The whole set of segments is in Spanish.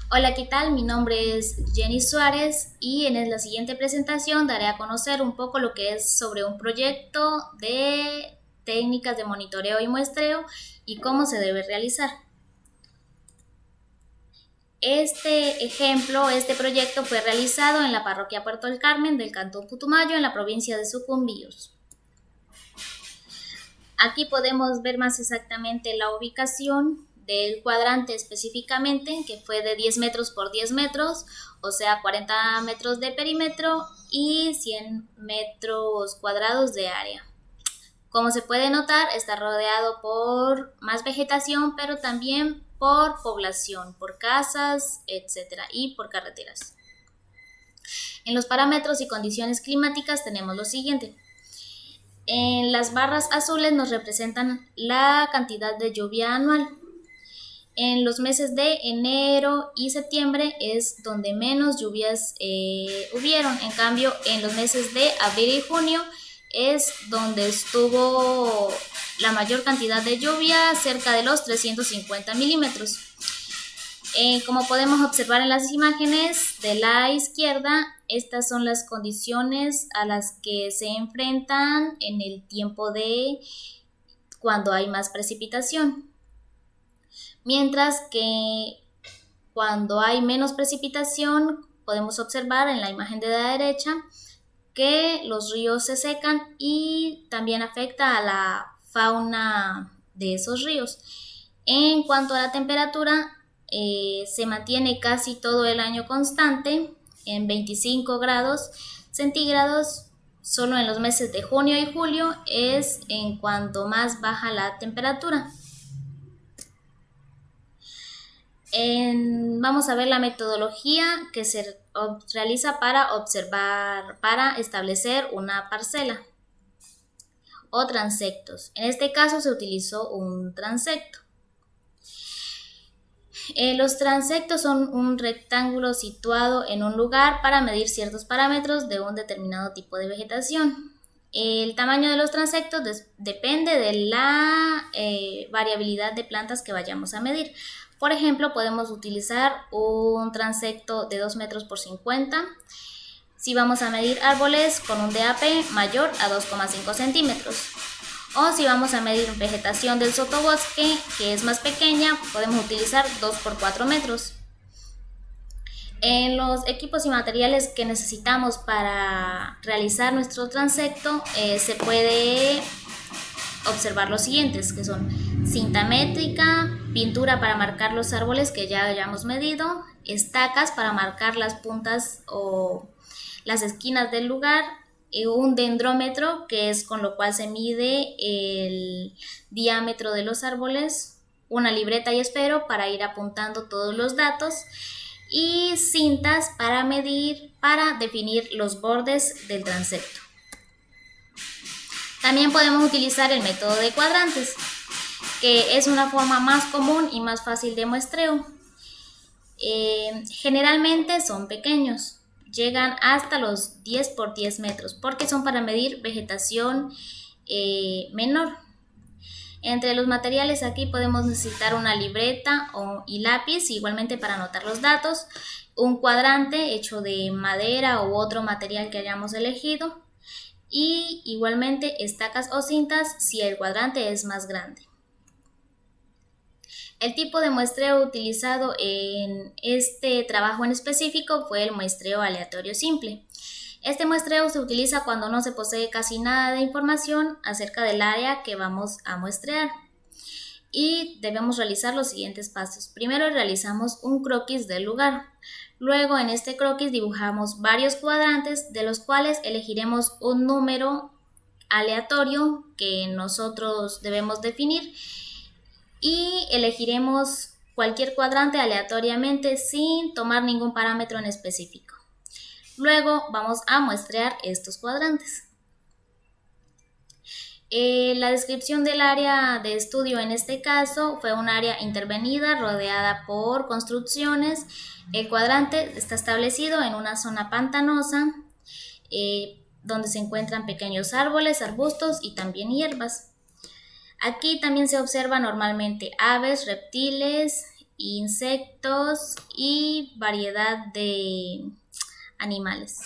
Hola, ¿qué tal? Mi nombre es Jenny Suárez y en la siguiente presentación daré a conocer un poco lo que es sobre un proyecto de técnicas de monitoreo y muestreo y cómo se debe realizar. Este proyecto fue realizado en la parroquia Puerto del Carmen del Cantón Putumayo en la provincia de Sucumbíos. Aquí podemos ver más exactamente la ubicación del cuadrante específicamente, que fue de 10 metros por 10 metros, o sea, 40 metros de perímetro y 100 metros cuadrados de área. Como se puede notar, está rodeado por más vegetación, pero también por población, por casas, etcétera, y por carreteras. En los parámetros y condiciones climáticas tenemos lo siguiente. En las barras azules nos representan la cantidad de lluvia anual. En los meses de enero y septiembre es donde menos lluvias hubieron. En cambio, en los meses de abril y junio es donde estuvo la mayor cantidad de lluvia, cerca de los 350 milímetros. Como podemos observar en las imágenes de la izquierda, estas son las condiciones a las que se enfrentan en el tiempo de cuando hay más precipitación. Mientras que cuando hay menos precipitación, podemos observar en la imagen de la derecha que los ríos se secan y también afecta a la fauna de esos ríos. En cuanto a la temperatura, se mantiene casi todo el año constante en 25 grados centígrados. Solo en los meses de junio y julio es en cuanto más baja la temperatura. Vamos a ver la metodología que se realiza para establecer una parcela o transectos. En este caso se utilizó un transecto. Los transectos son un rectángulo situado en un lugar para medir ciertos parámetros de un determinado tipo de vegetación. El tamaño de los transectos depende de la variabilidad de plantas que vayamos a medir. Por ejemplo, podemos utilizar un transecto de 2 metros por 50 si vamos a medir árboles con un DAP mayor a 2,5 centímetros. O si vamos a medir vegetación del sotobosque, que es más pequeña, podemos utilizar 2 por 4 metros. En los equipos y materiales que necesitamos para realizar nuestro transecto, se puede observar los siguientes, que son cinta métrica, pintura para marcar los árboles que ya hayamos medido, estacas para marcar las puntas o las esquinas del lugar, un dendrómetro, que es con lo cual se mide el diámetro de los árboles, una libreta y esfero para ir apuntando todos los datos, y cintas para definir los bordes del transecto. También podemos utilizar el método de cuadrantes, que es una forma más común y más fácil de muestreo. Generalmente son pequeños, llegan hasta los 10 por 10 metros, porque son para medir vegetación menor. Entre los materiales aquí podemos necesitar una libreta y lápiz, igualmente para anotar los datos, un cuadrante hecho de madera u otro material que hayamos elegido, y igualmente estacas o cintas si el cuadrante es más grande. El tipo de muestreo utilizado en este trabajo en específico fue el muestreo aleatorio simple. Este muestreo se utiliza cuando no se posee casi nada de información acerca del área que vamos a muestrear. Y debemos realizar los siguientes pasos. Primero realizamos un croquis del lugar. Luego en este croquis dibujamos varios cuadrantes de los cuales elegiremos un número aleatorio que nosotros debemos definir y elegiremos cualquier cuadrante aleatoriamente sin tomar ningún parámetro en específico. Luego vamos a muestrear estos cuadrantes. La descripción del área de estudio en este caso fue un área intervenida rodeada por construcciones. El cuadrante está establecido en una zona pantanosa donde se encuentran pequeños árboles, arbustos y también hierbas. Aquí también se observan normalmente aves, reptiles insectos y variedad de animales.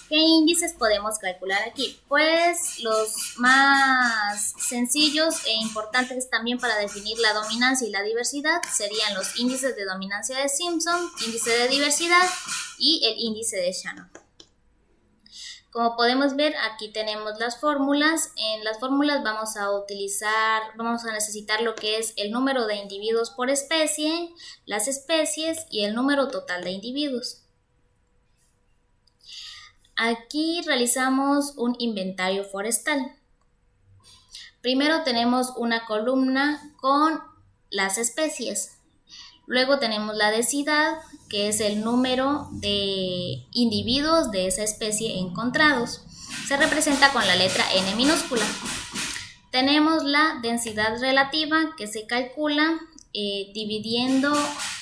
¿Qué índices podemos calcular aquí? Pues los más sencillos e importantes también para definir la dominancia y la diversidad serían los índices de dominancia de Simpson, índice de diversidad y el índice de Shannon. Como podemos ver, aquí tenemos las fórmulas. En las fórmulas vamos a necesitar lo que es el número de individuos por especie, las especies y el número total de individuos. Aquí realizamos un inventario forestal. Primero tenemos una columna con las especies. Luego tenemos la densidad, que es el número de individuos de esa especie encontrados. Se representa con la letra N minúscula. Tenemos la densidad relativa, que se calcula dividiendo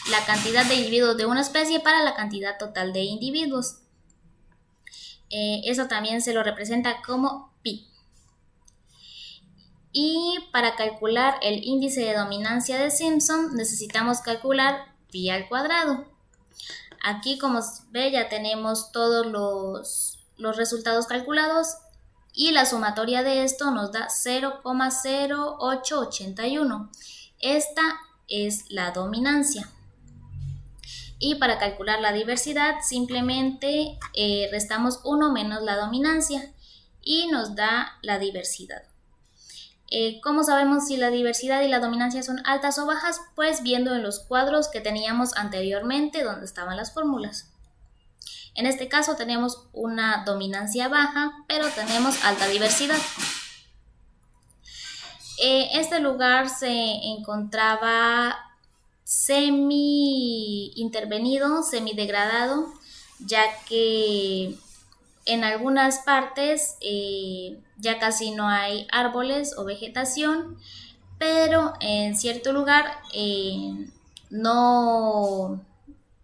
la cantidad de individuos de una especie para la cantidad total de individuos. Eso también se lo representa como pi. Y para calcular el índice de dominancia de Simpson necesitamos calcular pi al cuadrado. Aquí, como ve, ya tenemos todos los resultados calculados y la sumatoria de esto nos da 0,0881. Esta es la dominancia. Y para calcular la diversidad simplemente restamos 1 menos la dominancia y nos da la diversidad. ¿Cómo sabemos si la diversidad y la dominancia son altas o bajas? Pues viendo en los cuadros que teníamos anteriormente donde estaban las fórmulas. En este caso tenemos una dominancia baja, pero tenemos alta diversidad. Este lugar se encontraba semi-intervenido, semi-degradado, ya que en algunas partes ya casi no hay árboles o vegetación, pero en cierto lugar no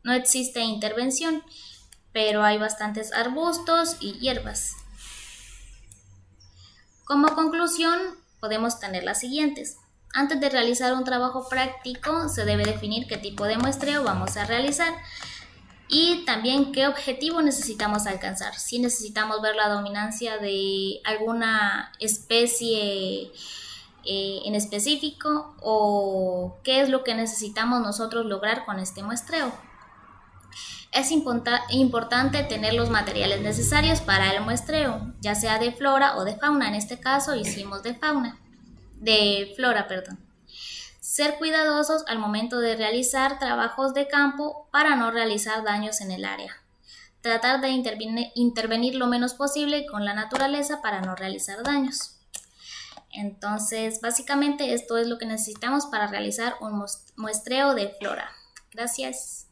existe intervención, pero hay bastantes arbustos y hierbas. Como conclusión, podemos tener las siguientes. Antes de realizar un trabajo práctico, se debe definir qué tipo de muestreo vamos a realizar y también qué objetivo necesitamos alcanzar. Si necesitamos ver la dominancia de alguna especie en específico o qué es lo que necesitamos nosotros lograr con este muestreo. Es importante tener los materiales necesarios para el muestreo, ya sea de flora o de fauna. En este caso hicimos de flora. Ser cuidadosos al momento de realizar trabajos de campo para no realizar daños en el área. Tratar de intervenir lo menos posible con la naturaleza para no realizar daños. Entonces, básicamente esto es lo que necesitamos para realizar un muestreo de flora. Gracias.